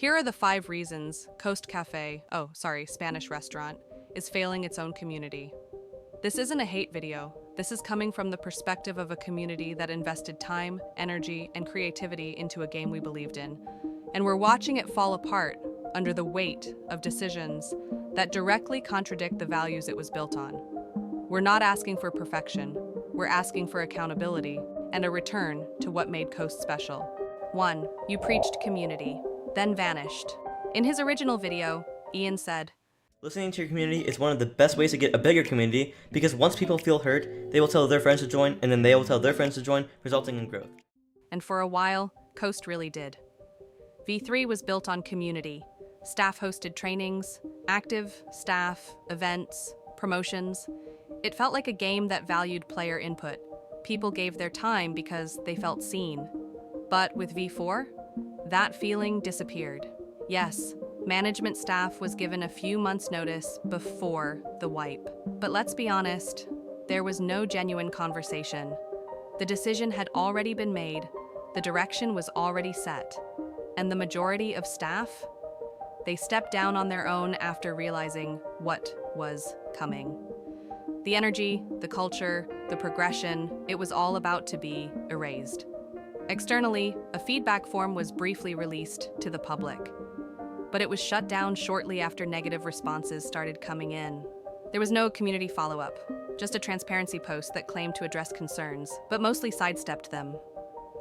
Here are the 5 reasons Coast Café, Spanish restaurant, is failing its own community. This isn't a hate video. This is coming from the perspective of a community that invested time, energy, and creativity into a game we believed in. And we're watching it fall apart under the weight of decisions that directly contradict the values it was built on. We're not asking for perfection. We're asking for accountability and a return to what made Coast special. 1. You preached community, then vanished. In his original video, Ian said, "Listening to your community is one of the best ways to get a bigger community because once people feel heard, they will tell their friends to join, and then they will tell their friends to join, resulting in growth." And for a while, Coast really did. V3 was built on community. Staff-hosted trainings, active staff, events, promotions. It felt like a game that valued player input. People gave their time because they felt seen. But with V4, that feeling disappeared. Yes, management staff was given a few months' notice before the wipe. But let's be honest, there was no genuine conversation. The decision had already been made, the direction was already set, and the majority of staff, they stepped down on their own after realizing what was coming. The energy, the culture, the progression, it was all about to be erased. Externally, a feedback form was briefly released to the public, but it was shut down shortly after negative responses started coming in. There was no community follow-up, just a transparency post that claimed to address concerns, but mostly sidestepped them.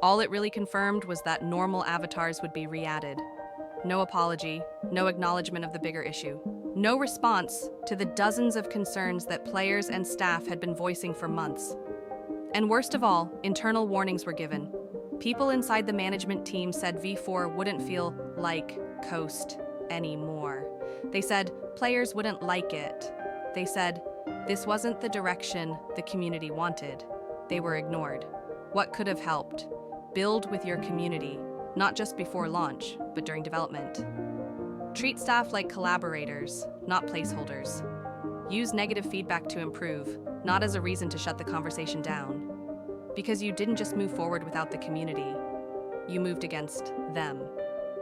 All it really confirmed was that normal avatars would be re-added. No apology, no acknowledgement of the bigger issue, no response to the dozens of concerns that players and staff had been voicing for months. And worst of all, internal warnings were given. People inside the management team said V4 wouldn't feel like Coast anymore. They said players wouldn't like it. They said this wasn't the direction the community wanted. They were ignored. What could have helped? Build with your community, not just before launch, but during development. Treat staff like collaborators, not placeholders. Use negative feedback to improve, not as a reason to shut the conversation down. Because you didn't just move forward without the community, you moved against them.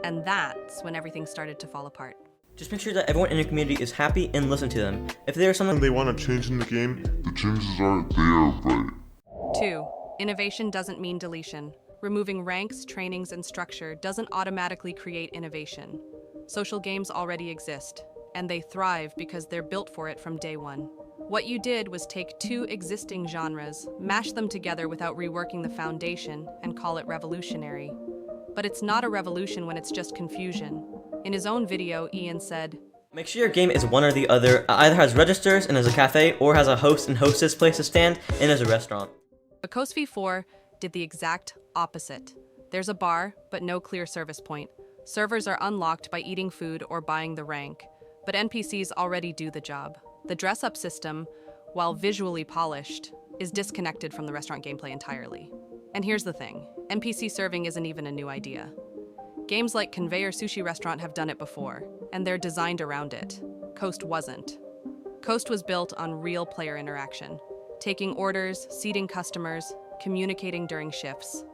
And that's when everything started to fall apart. Just make sure that everyone in your community is happy and listen to them. If there is something they want to change in the game, the changes are there, right? 2. Innovation doesn't mean deletion. Removing ranks, trainings, and structure doesn't automatically create innovation. Social games already exist, and they thrive because they're built for it from day one. What you did was take 2 existing genres, mash them together without reworking the foundation, and call it revolutionary. But it's not a revolution when it's just confusion. In his own video, Ian said, make sure your game is one or the other, either has registers and is a cafe, or has a host and hostess place to stand and is a restaurant. But Coast V4 did the exact opposite. There's a bar, but no clear service point. Servers are unlocked by eating food or buying the rank, but NPCs already do the job. The dress-up system, while visually polished, is disconnected from the restaurant gameplay entirely. And here's the thing, NPC serving isn't even a new idea. Games like Conveyor Sushi Restaurant have done it before, and they're designed around it. Coast wasn't. Coast was built on real player interaction, taking orders, seating customers, communicating during shifts.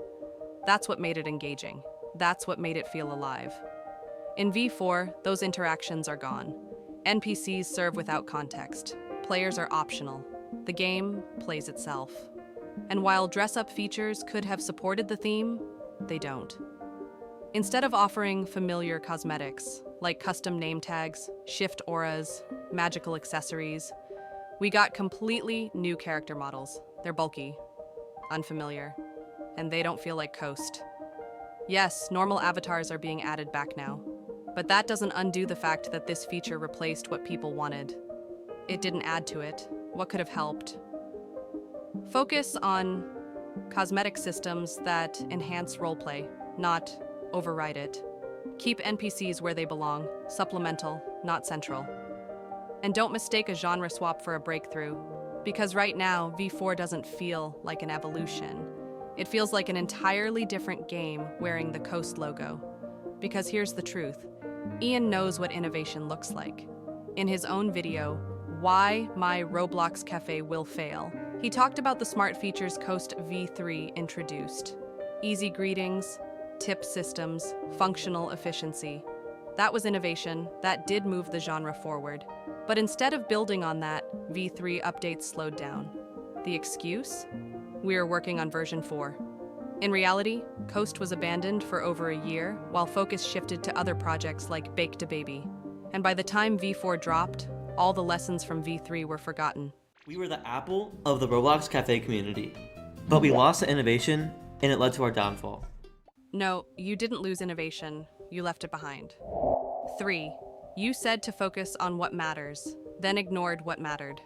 That's what made it engaging. That's what made it feel alive. In V4, those interactions are gone. NPCs serve without context. Players are optional. The game plays itself. And while dress-up features could have supported the theme, they don't. Instead of offering familiar cosmetics, like custom name tags, shift auras, magical accessories, we got completely new character models. They're bulky, unfamiliar, and they don't feel like Coast. Yes, normal avatars are being added back now, but that doesn't undo the fact that this feature replaced what people wanted. It didn't add to it. What could have helped? Focus on cosmetic systems that enhance roleplay, not override it. Keep NPCs where they belong, supplemental, not central. And don't mistake a genre swap for a breakthrough, because right now, V4 doesn't feel like an evolution. It feels like an entirely different game wearing the Coast logo. Because here's the truth, Ian knows what innovation looks like. In his own video, Why My Roblox Cafe Will Fail, he talked about the smart features Coast V3 introduced. Easy greetings, tip systems, functional efficiency. That was innovation, that did move the genre forward. But instead of building on that, V3 updates slowed down. The excuse? We are working on version 4. In reality, Coast was abandoned for over a year, while focus shifted to other projects like Bake-to-Baby. And by the time V4 dropped, all the lessons from V3 were forgotten. We were the Apple of the Roblox Cafe community, but we lost the innovation, and it led to our downfall. No, you didn't lose innovation, you left it behind. 3. You said to focus on what matters, then ignored what mattered.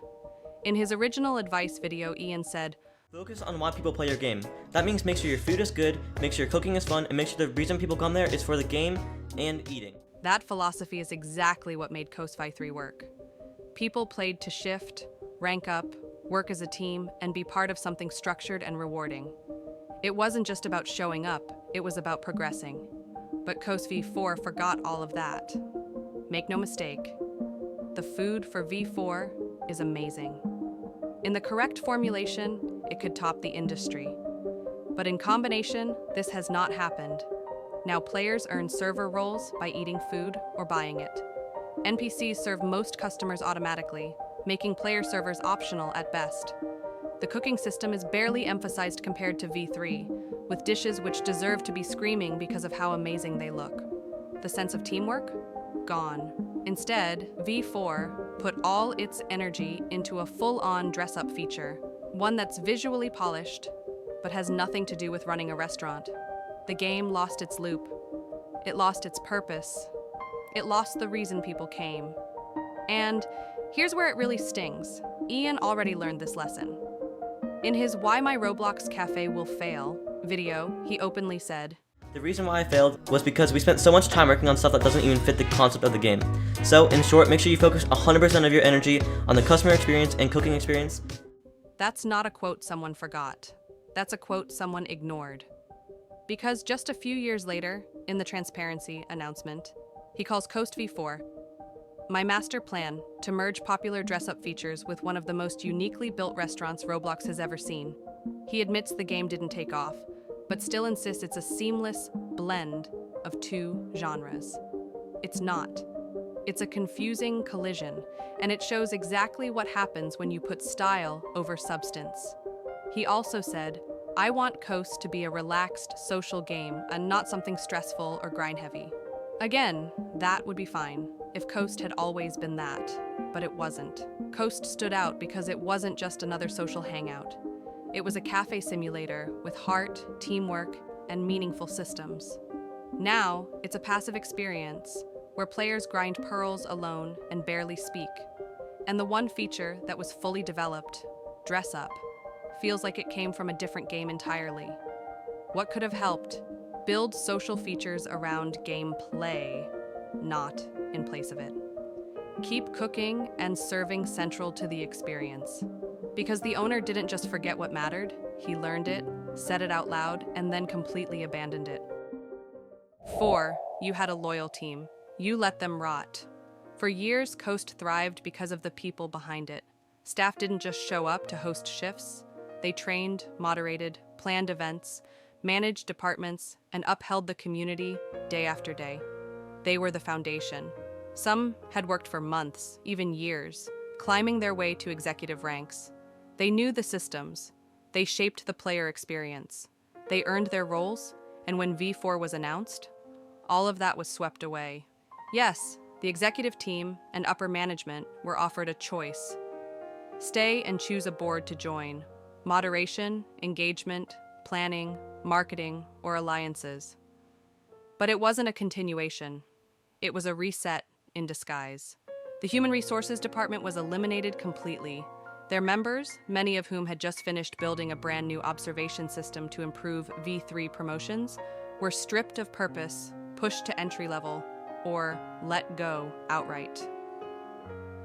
In his original advice video, Ian said, Focus on why people play your game. That means make sure your food is good, make sure your cooking is fun, and make sure the reason people come there is for the game and eating. That philosophy is exactly what made Coast Fi 3 work. People played to shift, rank up, work as a team, and be part of something structured and rewarding. It wasn't just about showing up, it was about progressing. But Coast V4 forgot all of that. Make no mistake, the food for V4 is amazing. In the correct formulation, it could top the industry. But in combination, this has not happened. Now players earn server roles by eating food or buying it. NPCs serve most customers automatically, making player servers optional at best. The cooking system is barely emphasized compared to V3, with dishes which deserve to be screaming because of how amazing they look. The sense of teamwork? Gone. Instead, V4 put all its energy into a full-on dress-up feature, one that's visually polished, but has nothing to do with running a restaurant. The game lost its loop. It lost its purpose. It lost the reason people came. And here's where it really stings. Ian already learned this lesson. In his Why My Roblox Cafe Will Fail video, he openly said, The reason why I failed was because we spent so much time working on stuff that doesn't even fit the concept of the game. So, in short, make sure you focus 100% of your energy on the customer experience and cooking experience. That's not a quote someone forgot. That's a quote someone ignored. Because just a few years later, in the transparency announcement, he calls Coast V4 my master plan to merge popular dress-up features with one of the most uniquely built restaurants Roblox has ever seen. He admits the game didn't take off, but still insists it's a seamless blend of two genres. It's not. It's a confusing collision, and it shows exactly what happens when you put style over substance. He also said, I want Coast to be a relaxed, social game and not something stressful or grind-heavy. Again, that would be fine if Coast had always been that, but it wasn't. Coast stood out because it wasn't just another social hangout. It was a cafe simulator with heart, teamwork, and meaningful systems. Now, it's a passive experience where players grind pearls alone and barely speak. And the one feature that was fully developed, Dress Up, feels like it came from a different game entirely. What could have helped? Build social features around gameplay, not in place of it. Keep cooking and serving central to the experience. Because the owner didn't just forget what mattered, he learned it, said it out loud, and then completely abandoned it. 4. You had a loyal team. You let them rot. For years, Coast thrived because of the people behind it. Staff didn't just show up to host shifts. They trained, moderated, planned events, managed departments, and upheld the community day after day. They were the foundation. Some had worked for months, even years, climbing their way to executive ranks. They knew the systems. They shaped the player experience. They earned their roles, and when V4 was announced, all of that was swept away. Yes, the executive team and upper management were offered a choice. Stay and choose a board to join. Moderation, engagement, planning, marketing, or alliances. But it wasn't a continuation. It was a reset in disguise. The Human Resources Department was eliminated completely. Their members, many of whom had just finished building a brand new observation system to improve V3 promotions, were stripped of purpose, pushed to entry level, or let go outright.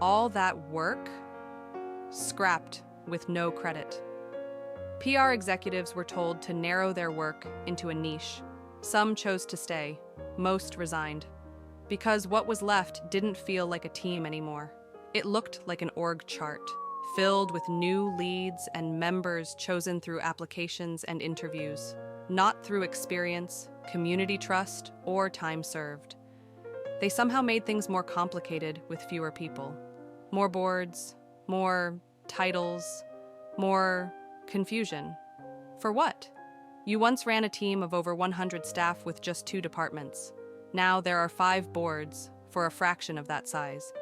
All that work, scrapped with no credit. PR executives were told to narrow their work into a niche. Some chose to stay, most resigned, because what was left didn't feel like a team anymore. It looked like an org chart, filled with new leads and members chosen through applications and interviews, not through experience, community trust, or time served. They somehow made things more complicated with fewer people. More boards, more titles, more confusion. For what? You once ran a team of over 100 staff with just 2 departments. Now there are 5 boards for a fraction of that size,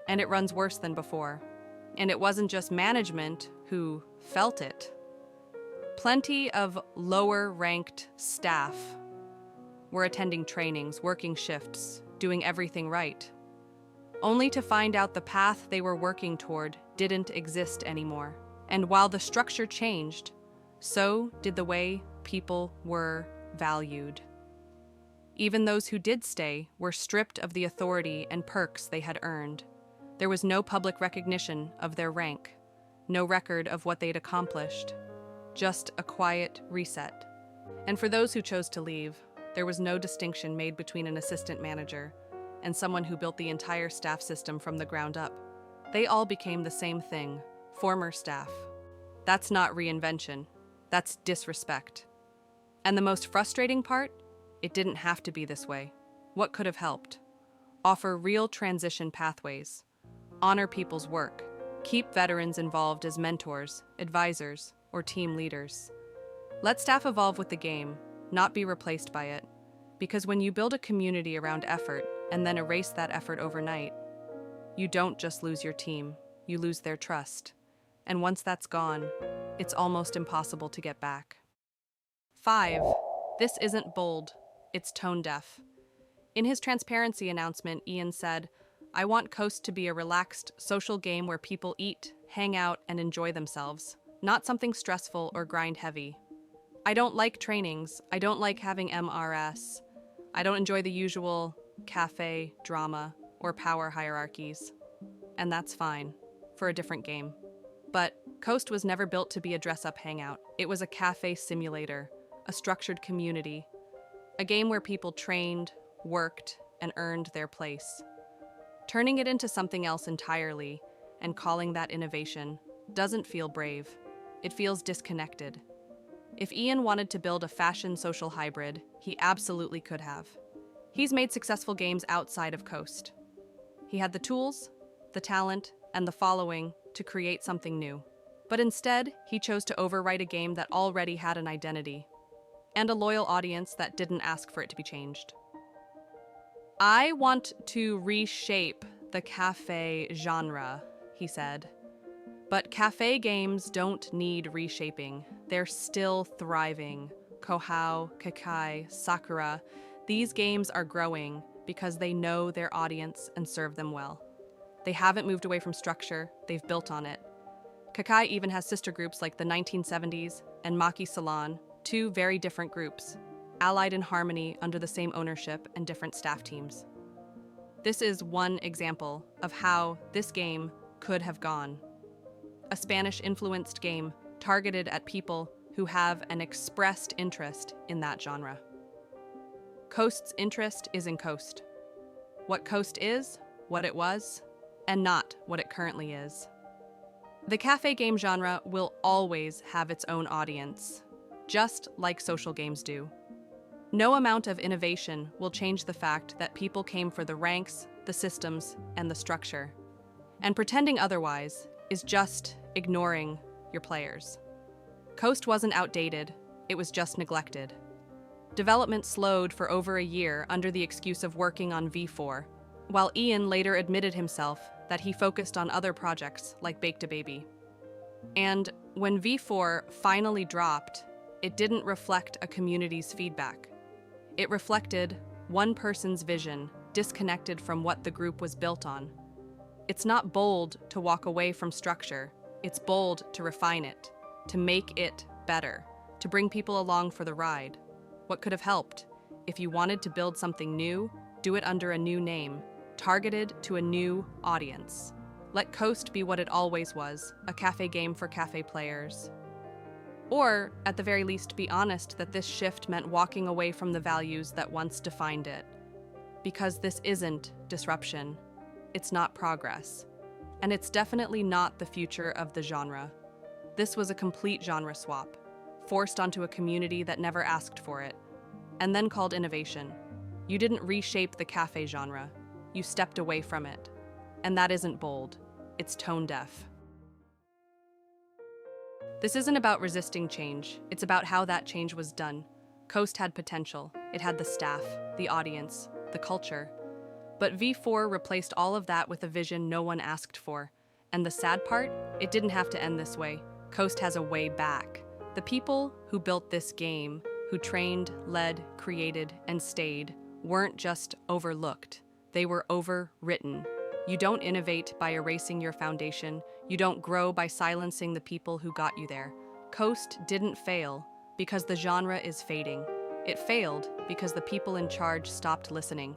and it runs worse than before. And it wasn't just management who felt it. Plenty of lower-ranked staff were attending trainings, working shifts, doing everything right, only to find out the path they were working toward didn't exist anymore. And while the structure changed, so did the way people were valued. Even those who did stay were stripped of the authority and perks they had earned. There was no public recognition of their rank, no record of what they'd accomplished, just a quiet reset. And for those who chose to leave, there was no distinction made between an assistant manager and someone who built the entire staff system from the ground up. They all became the same thing, former staff. That's not reinvention, that's disrespect. And the most frustrating part? It didn't have to be this way. What could have helped? Offer real transition pathways. Honor people's work. Keep veterans involved as mentors, advisors, or team leaders. Let staff evolve with the game, not be replaced by it. Because when you build a community around effort and then erase that effort overnight, you don't just lose your team, you lose their trust. And once that's gone, it's almost impossible to get back. 5. This isn't bold, it's tone deaf. In his transparency announcement, Ian said, "I want Coast to be a relaxed, social game where people eat, hang out, and enjoy themselves, not something stressful or grind-heavy. I don't like trainings, I don't like having MRS, I don't enjoy the usual cafe, drama, or power hierarchies. And that's fine, for a different game." But Coast was never built to be a dress-up hangout. It was a cafe simulator, a structured community, a game where people trained, worked, and earned their place. Turning it into something else entirely and calling that innovation doesn't feel brave. It feels disconnected. If Ian wanted to build a fashion social hybrid, he absolutely could have. He's made successful games outside of Coast. He had the tools, the talent, and the following to create something new. But instead, he chose to overwrite a game that already had an identity, and a loyal audience that didn't ask for it to be changed. "I want to reshape the cafe genre," he said. But cafe games don't need reshaping. They're still thriving. Kohao, Kakai, Sakura, these games are growing because they know their audience and serve them well. They haven't moved away from structure, they've built on it. Kakai even has sister groups like the 1970s and Maki Salon, 2 very different groups, allied in harmony under the same ownership and different staff teams. This is one example of how this game could have gone. A Spanish-influenced game targeted at people who have an expressed interest in that genre. Coast's interest is in Coast. What Coast is, what it was, and not what it currently is. The cafe game genre will always have its own audience, just like social games do. No amount of innovation will change the fact that people came for the ranks, the systems, and the structure. And pretending otherwise is just ignoring your players. Coast wasn't outdated, it was just neglected. Development slowed for over a year under the excuse of working on V4, while Ian later admitted himself that he focused on other projects like Bake-to-Baby. And when V4 finally dropped, it didn't reflect a community's feedback. It reflected one person's vision, disconnected from what the group was built on. It's not bold to walk away from structure, it's bold to refine it, to make it better, to bring people along for the ride. What could have helped? If you wanted to build something new, do it under a new name, targeted to a new audience. Let Coast be what it always was, a cafe game for cafe players. Or, at the very least, be honest that this shift meant walking away from the values that once defined it. Because this isn't disruption, it's not progress, and it's definitely not the future of the genre. This was a complete genre swap, forced onto a community that never asked for it, and then called innovation. You didn't reshape the cafe genre, you stepped away from it. And that isn't bold, it's tone deaf. This isn't about resisting change, it's about how that change was done. Coast had potential, it had the staff, the audience, the culture. But V4 replaced all of that with a vision no one asked for. And the sad part, it didn't have to end this way. Coast has a way back. The people who built this game, who trained, led, created, and stayed, weren't just overlooked. They were overwritten. You don't innovate by erasing your foundation. You don't grow by silencing the people who got you there. Coast didn't fail because the genre is fading. It failed because the people in charge stopped listening.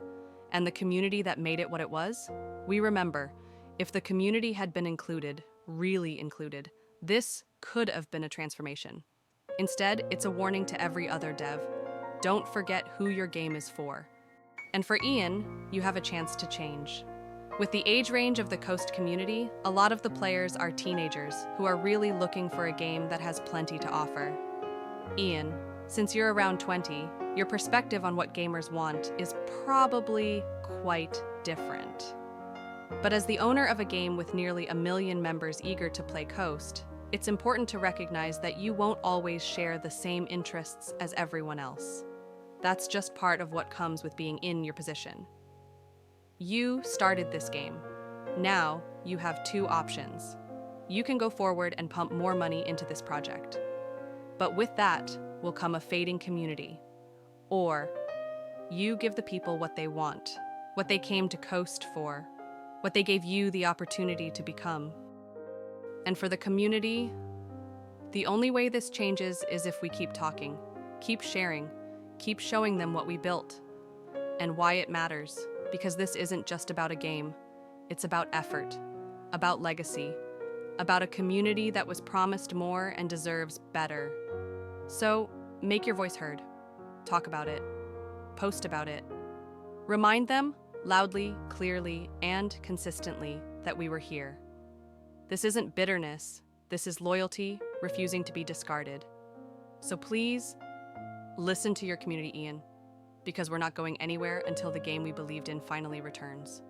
And the community that made it what it was? We remember, if the community had been included, really included, this could have been a transformation. Instead, it's a warning to every other dev. Don't forget who your game is for. And for Ian, you have a chance to change. With the age range of the Coast community, a lot of the players are teenagers who are really looking for a game that has plenty to offer. Ian, since you're around 20, your perspective on what gamers want is probably quite different. But as the owner of a game with nearly 1 million members eager to play Coast, it's important to recognize that you won't always share the same interests as everyone else. That's just part of what comes with being in your position. You started this game. Now, you have 2 options. You can go forward and pump more money into this project. But with that will come a fading community. Or, you give the people what they want, what they came to Coast for, what they gave you the opportunity to become. And for the community, the only way this changes is if we keep talking, keep sharing, keep showing them what we built, and why it matters. Because this isn't just about a game. It's about effort, about legacy, about a community that was promised more and deserves better. So, make your voice heard. Talk about it. Post about it. Remind them, loudly, clearly, and consistently, that we were here. This isn't bitterness. This is loyalty, refusing to be discarded. So please, listen to your community, Ian. Because we're not going anywhere until the game we believed in finally returns.